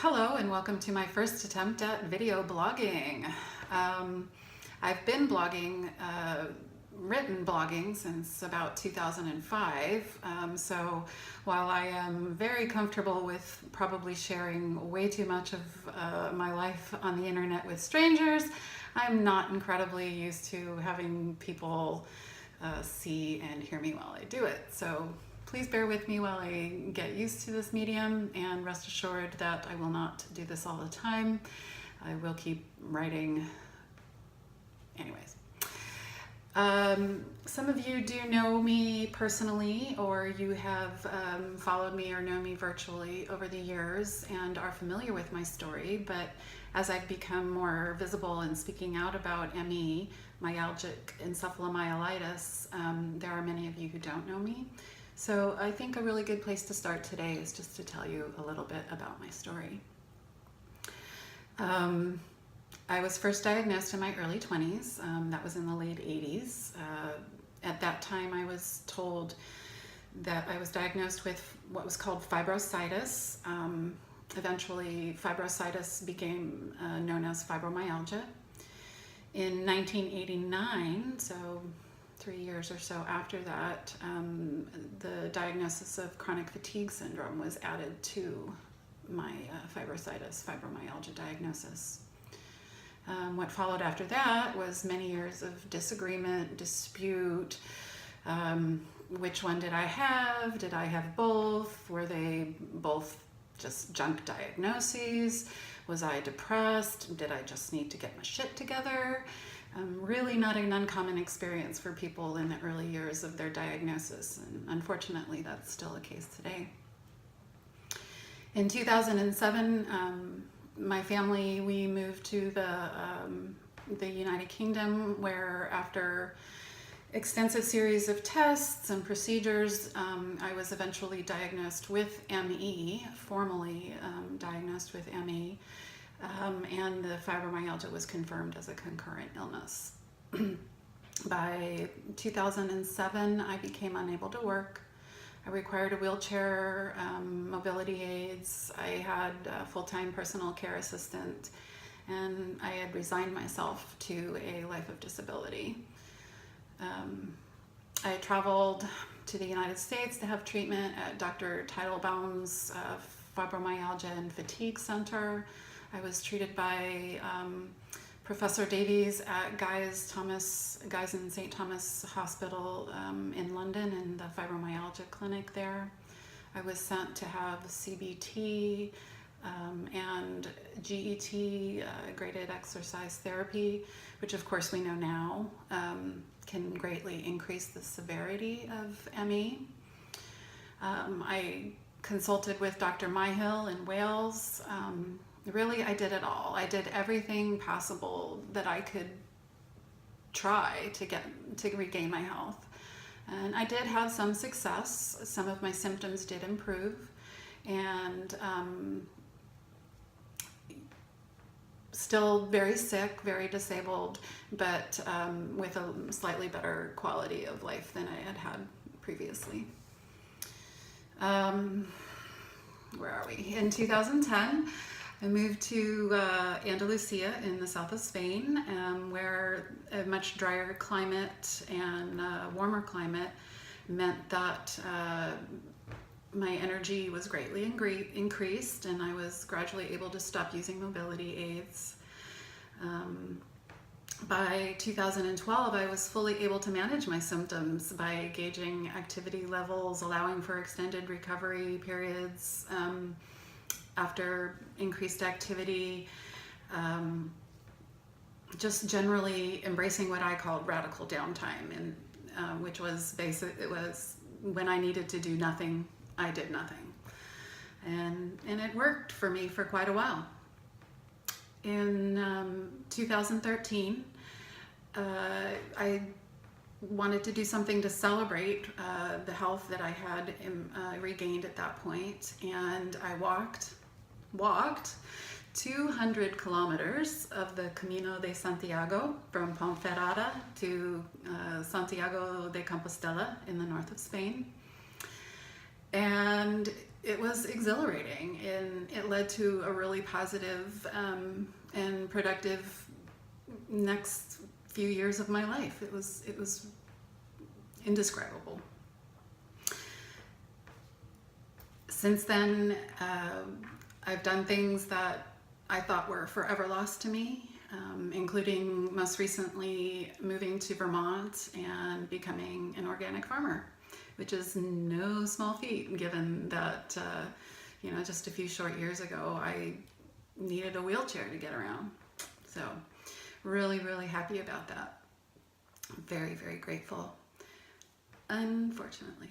Hello and welcome to my first attempt at video blogging. I've been blogging, written blogging since about 2005. So while I am very comfortable with probably sharing way too much of my life on the internet with strangers, I'm not incredibly used to having people see and hear me while I do it. So please bear with me while I get used to this medium, and rest assured that I will not do this all the time. I will keep writing anyways. Some of you do know me personally, or you have followed me or know me virtually over the years and are familiar with my story, but as I've become more visible in speaking out about ME, myalgic encephalomyelitis, there are many of you who don't know me. So I think a really good place to start today is just to tell you a little bit about my story. I was first diagnosed in my early 20s. That was in the late 80s. At that time, I was told that I was diagnosed with what was called fibrositis. Eventually, fibrositis became known as fibromyalgia. In 1989, so 3 years or so after that, the diagnosis of chronic fatigue syndrome was added to my fibromyalgia diagnosis. What followed after that was many years of disagreement, dispute. Which one did I have? Did I have both? Were they both just junk diagnoses? Was I depressed? Did I just need to get my shit together? Really not an uncommon experience for people in the early years of their diagnosis, and unfortunately that's still the case today. In 2007, my family, we moved to the United Kingdom, where after extensive series of tests and procedures, I was eventually diagnosed with ME, formally diagnosed with ME. And the fibromyalgia was confirmed as a concurrent illness. By 2007, I became unable to work. I required a wheelchair, mobility aids. I had a full-time personal care assistant, and I had resigned myself to a life of disability. I traveled to the United States to have treatment at Dr. Teitelbaum's Fibromyalgia and Fatigue Center. I was treated by Professor Davies at Guy's and St. Thomas Hospital in London, in the fibromyalgia clinic there. I was sent to have CBT and GET, graded exercise therapy, which of course we know now can greatly increase the severity of ME. I consulted with Dr. Myhill in Wales. Really, I did it all. I did everything possible that I could try to regain my health. And I did have some success. Some of my symptoms did improve, and still very sick, very disabled, but with a slightly better quality of life than I had previously. Where are we? In 2010, I moved to Andalusia in the south of Spain, where a much drier climate and warmer climate meant that my energy was greatly increased, and I was gradually able to stop using mobility aids. By 2012, I was fully able to manage my symptoms by gauging activity levels, allowing for extended recovery periods after increased activity, just generally embracing what I called radical downtime, and which was it was when I needed to do nothing, I did nothing, and it worked for me for quite a while. In 2013, I wanted to do something to celebrate the health that I had regained at that point, and I walked 200 kilometers of the Camino de Santiago from Ponferrada to Santiago de Compostela in the north of Spain. And it was exhilarating, and it led to a really positive and productive next few years of my life. It was indescribable. Since then, I've done things that I thought were forever lost to me, including most recently moving to Vermont and becoming an organic farmer, which is no small feat given that, just a few short years ago, I needed a wheelchair to get around. So really, really happy about that. Very, very grateful. Unfortunately.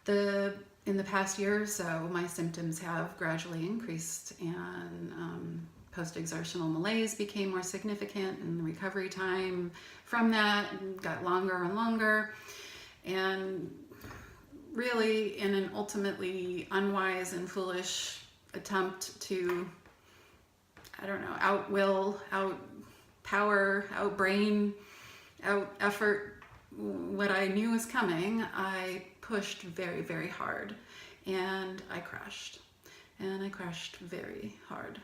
In the past year or so, my symptoms have gradually increased, and post-exertional malaise became more significant, and the recovery time from that got longer and longer. And really, in an ultimately unwise and foolish attempt to, outwill, outpower, outbrain, out effort what I knew was coming, I pushed very, very hard, and I crashed. And I crashed very hard.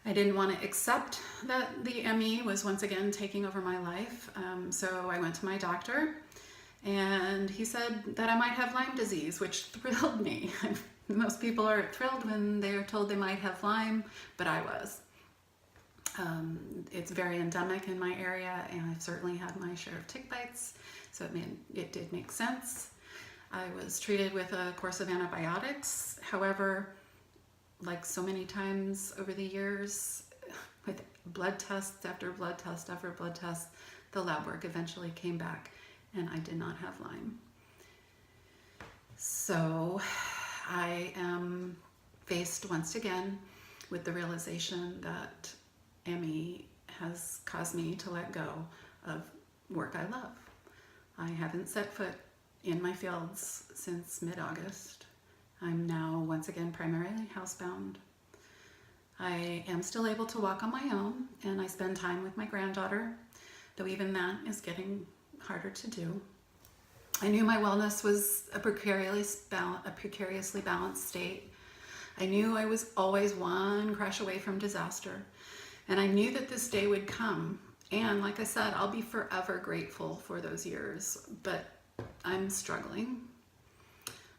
I didn't want to accept that the ME was once again taking over my life, so I went to my doctor, and he said that I might have Lyme disease, which thrilled me. Most people are thrilled when they're told they might have Lyme, but I was. It's very endemic in my area, and I've certainly had my share of tick bites, so it did make sense. I was treated with a course of antibiotics. However, like so many times over the years, with blood tests after blood test after blood test, the lab work eventually came back, and I did not have Lyme. So I am faced once again with the realization that ME has caused me to let go of work I love. I haven't set foot in my fields since mid-August. I'm now once again primarily housebound. I am still able to walk on my own, and I spend time with my granddaughter, though even that is getting harder to do. I knew my wellness was a precariously balanced state. I knew I was always one crash away from disaster. And I knew that this day would come. And like I said, I'll be forever grateful for those years. But I'm struggling.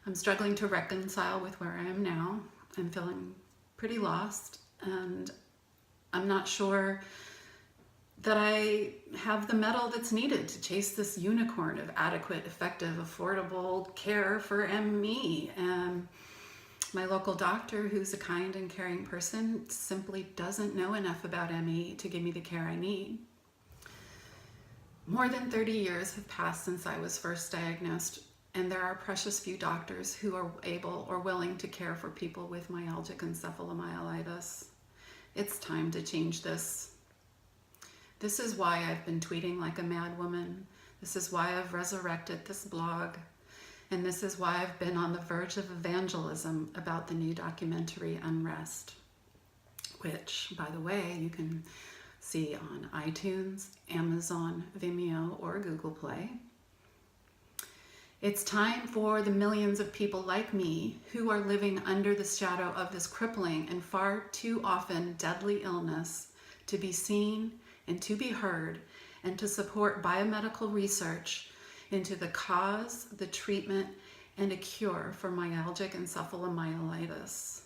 I'm struggling to reconcile with where I am now. I'm feeling pretty lost. And I'm not sure that I have the mettle that's needed to chase this unicorn of adequate, effective, affordable care for ME. My local doctor, who's a kind and caring person, simply doesn't know enough about ME to give me the care I need. More than 30 years have passed since I was first diagnosed, and there are precious few doctors who are able or willing to care for people with myalgic encephalomyelitis. It's time to change this. This is why I've been tweeting like a mad woman. This is why I've resurrected this blog. And this is why I've been on the verge of evangelism about the new documentary Unrest, which, by the way, you can see on iTunes, Amazon, Vimeo, or Google Play. It's time for the millions of people like me who are living under the shadow of this crippling and far too often deadly illness to be seen and to be heard, and to support biomedical research into the cause, the treatment, and a cure for myalgic encephalomyelitis.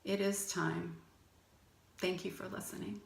It is time. Thank you for listening.